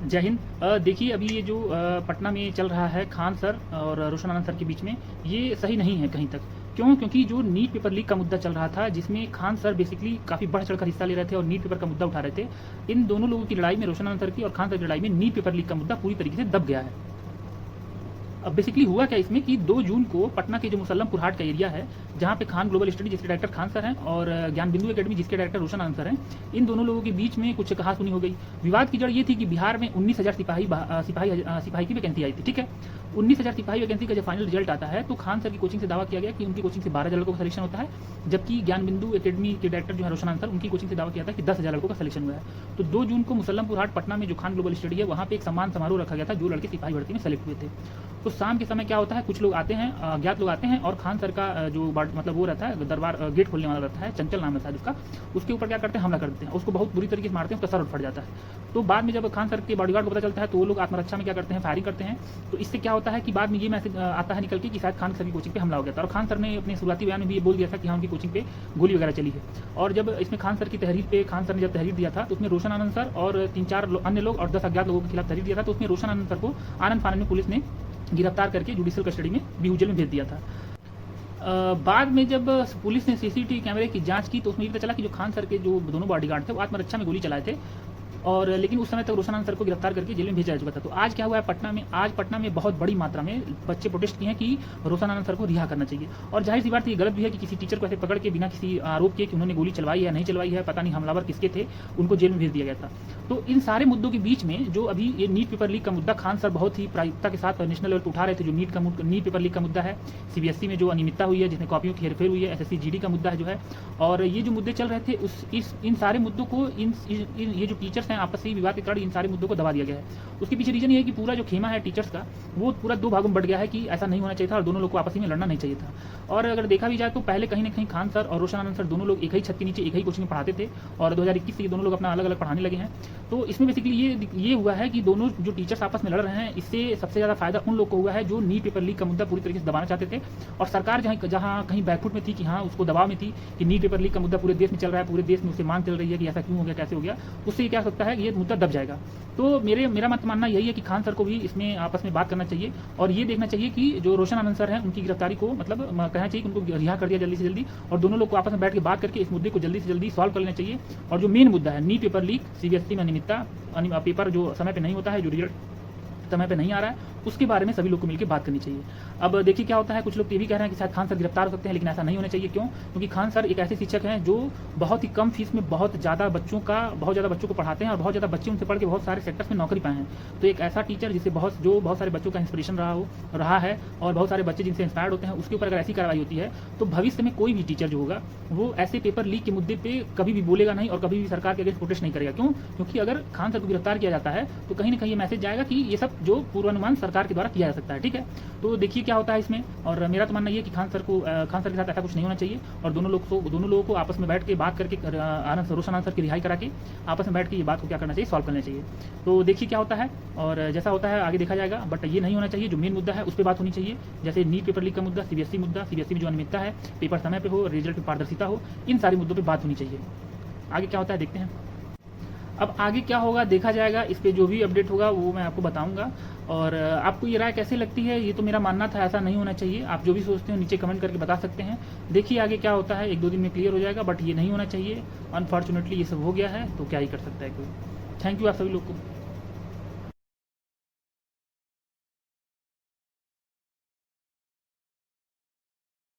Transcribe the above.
जय हिंद। देखिए अभी ये जो पटना में चल रहा है खान सर और रोशन आनंद सर के बीच में, ये सही नहीं है कहीं तक। क्यों? क्योंकि जो नीट पेपर लीक का मुद्दा चल रहा था, जिसमें खान सर बेसिकली काफ़ी बढ़ चढ़कर हिस्सा ले रहे थे और नीट पेपर का मुद्दा उठा रहे थे, इन दोनों लोगों की लड़ाई में, रोशन आनंद सर की और खान सर की लड़ाई में, नीट पेपर लीक का मुद्दा पूरी तरीके से दब गया है। अब बेसिकली हुआ क्या इसमें कि 2 जून को पटना के जो मुसल्लमपुर हाट का एरिया है, जहाँ पे खान ग्लोबल स्टडी जिसके डायरेक्टर खान सर हैं और ज्ञान बिंदु एकेडमी जिसके डायरेक्टर रोशन आनंद सर हैं, इन दोनों लोगों के बीच में कुछ कहासुनी हो गई। विवाद की जड़ ये थी कि बिहार में 19,000 सिपाही की वैकेंसी आई थी। ठीक है, 19,000 सिपाही वैकेंसी का जब फाइनल रिजल्ट आता है तो खान सर की कोचिंग से दावा किया गया कि उनकी कोचिंग से 12,000 लड़कों का सिलेक्शन होता है, जबकि ज्ञान बिंदु एकेडमी के डायरेक्टर जो है रोशन आनंद सर, उनकी कोचिंग से दावा किया था कि 10,000 लड़कों का सिलेक्शन हुआ है। तो 2 जून को मुसल्लमपुर हाट पटना में जो खान ग्लोबल स्टडी है, वहाँ पे एक सम्मान समारोह रखा गया था जो लड़के सिपाही भर्ती में सेलेक्ट हुए थे। तो शाम के समय क्या होता है, कुछ लोग आते हैं, अज्ञात लोग आते हैं और खान सर का जो मतलब वो रहता है, दरबार गेट खोलने वाला रहता है, चंचल नाम रहता है उसका, उसके ऊपर क्या करते हैं, हमला कर देते हैं। उसको बहुत बुरी तरीके से मारते हैं, उसका सर फट जाता है। तो बाद में जब खान सर के बॉडीगार्ड को पता चलता है तो वो लोग आत्मरक्षा में क्या करते हैं, फायरिंग करते हैं। तो इससे क्या होता है कि बाद में ये मैसेज आता है निकल के कि शायद खान सर की कोचिंग पे हमला हो गया था। और खान सर ने अपने शुरुआती बयान में भी ये बोल दिया था कि हाँ, उनकी कोचिंग पे गोली वगैरह चली है। और जब इसमें खान सर की तहरीर पे खान सर ने जब तहरीर दिया था, तो उसमें रोशन आनंद सर और 3-4 अन्य लोग और 10 अज्ञात लोगों के खिलाफ तहरीर दिया था। तो उसमें रोशन आनंद सर को आनंद फानंद में पुलिस ने गिरफ्तार करके जुडिशियल कस्टडी में बीहू जेल में भेज दिया था। बाद में जब पुलिस ने सीसीटीवी कैमरे की जांच की तो उसमें ये पता चला कि जो खान सर के जो दोनों बॉडीगार्ड थे वो आत्मरक्षा में गोली चलाए थे, और लेकिन उस समय तक रोशन आनंद सर को गिरफ्तार करके जेल में भेजा जा चुका था। तो आज क्या हुआ है पटना में, आज पटना में बहुत बड़ी मात्रा में बच्चे प्रोटेस्ट किए हैं कि रोशन आनंद सर को रिहा करना चाहिए। और जाहिर सी बात ये गलत भी है कि किसी टीचर को ऐसे पकड़ के बिना किसी आरोप के कि उन्होंने गोली चलवाई है नहीं चलवाई है, पता नहीं हमलावर किसके थे, उनको जेल में भेज दिया गया था। तो इन सारे मुद्दों के बीच में जो अभी ये नीट पेपर लीक का मुद्दा खान सर बहुत ही प्रायिकता के साथ नेशनल लेवल पर उठा रहे थे, जो नीट पेपर लीक का मुद्दा है, सीबीएसई में जो अनियमितता हुई है, जिसमें कॉपियों की हेरफेर हुई है, एसएससी जीडी का मुद्दा है जो है, और ये जो मुद्दे चल रहे थे इन सारे मुद्दों को ये जो टीचर्स हैं आपस में विवाद के कारण इन सारे मुद्दों को दबा दिया गया है। उसके पीछे रीजन ये है कि पूरा जो खेमा है टीचर्स का, वो पूरा 2 भागों में बट गया है कि ऐसा नहीं होना चाहिए था और दोनों लोग को आपस में लड़ना नहीं चाहिए था। और अगर देखा भी जाए तो पहले कहीं ना कहीं खान सर और रोशन आनंद सर दोनों लोग एक ही छत के नीचे एक ही कोचिंग में पढ़ाते थे, और 2021 से ये दोनों लोग अपना अलग अलग पढ़ाने लगे हैं। तो इसमें बेसिकली ये हुआ है कि दोनों जो टीचर्स आपस में लड़ रहे हैं, इससे सबसे ज़्यादा फायदा उन लोग को हुआ है जो नीट पेपर लीक का मुद्दा पूरी तरीके से दबाना चाहते थे। और सरकार जहाँ कहीं बैकफुट में थी कि हाँ, उसको दबाव में थी कि नीट पेपर लीक का मुद्दा पूरे देश में चल रहा है, पूरे देश में उससे मांग चल रही है कि ऐसा क्यों हो गया, कैसे हो गया, उससे क्या हो सकता है, ये मुद्दा दब जाएगा। तो मेरा मत मानना यही है कि खान सर को भी इसमें आपस में बात करना चाहिए और ये देखना चाहिए कि जो रोशन आनंद सर हैं उनकी गिरफ्तारी को मतलब कहना चाहिए कि उनको रिहा कर दिया जल्दी से जल्दी, और दोनों लोग को आपस में बैठ के बात करके इस मुद्दे को जल्दी से जल्दी सॉल्व कर लेना चाहिए। और जो मेन मुद्दा है नीट पेपर लीक, सीबीएसई में अनियमितता, पेपर जो समय पे नहीं होता है, जो रिजल्ट समय पे नहीं आ रहा है, उसके बारे में सभी लोग को मिलकर बात करनी चाहिए। अब देखिए क्या होता है, कुछ लोग ये भी कह रहे हैं कि शायद खान सर गिरफ्तार हो सकते हैं, लेकिन ऐसा नहीं होना चाहिए। क्यों? क्योंकि खान सर एक ऐसे शिक्षक हैं जो बहुत ही कम फीस में बहुत ज़्यादा बच्चों को पढ़ाते हैं और बहुत ज़्यादा बच्चे उनसे पढ़ के बहुत सारे सेक्टर्स में नौकरी पाए हैं। तो एक ऐसा टीचर जिससे बहुत सारे बच्चों का इंस्पिरेशन रहा है और बहुत सारे बच्चे जिनसे इंस्पायर्ड होते हैं, उसके ऊपर अगर ऐसी कार्रवाई होती है तो भविष्य में कोई भी टीचर जो होगा वो ऐसे पेपर लीक के मुद्दे पर कभी भी बोलेगा नहीं और कभी भी सरकार के अगेंस्ट प्रोटेस्ट नहीं करेगा। क्यों? क्योंकि अगर खान सर को गिरफ्तार किया जाता है तो कहीं ना कहीं ये मैसेज जाएगा कि ये सब जो पूर्वानुमान सरकार के द्वारा किया जा सकता है। ठीक है, तो देखिए क्या होता है इसमें। और मेरा तो मानना ये है कि खान सर के साथ ऐसा कुछ नहीं होना चाहिए और दोनों लोगों को आपस में बैठ के बात करके रोशन आनंद सर की रिहाई करा के आपस में बैठ के ये बात को क्या करना चाहिए, सॉल्व करना चाहिए। तो देखिए क्या होता है और जैसा होता है आगे देखा जाएगा, बट ये नहीं होना चाहिए। जो मेन मुद्दा है उस पर बात होनी चाहिए, जैसे नीट पेपर लीक का मुद्दा, सीबीएसई में जो अनियमितता है, पेपर समय पे हो, रिजल्ट में पारदर्शिता हो, इन सारे मुद्दों पर बात होनी चाहिए। आगे क्या होता है देखते हैं। अब आगे क्या होगा देखा जाएगा, इस पर जो भी अपडेट होगा वो मैं आपको बताऊंगा। और आपको ये राय कैसे लगती है, ये तो मेरा मानना था ऐसा नहीं होना चाहिए। आप जो भी सोचते हो नीचे कमेंट करके बता सकते हैं। देखिए आगे क्या होता है, 1-2 दिन में क्लियर हो जाएगा, बट ये नहीं होना चाहिए। अनफॉर्चुनेटली ये सब हो गया है तो क्या ही कर सकता है कोई। थैंक यू आप सभी लोग को।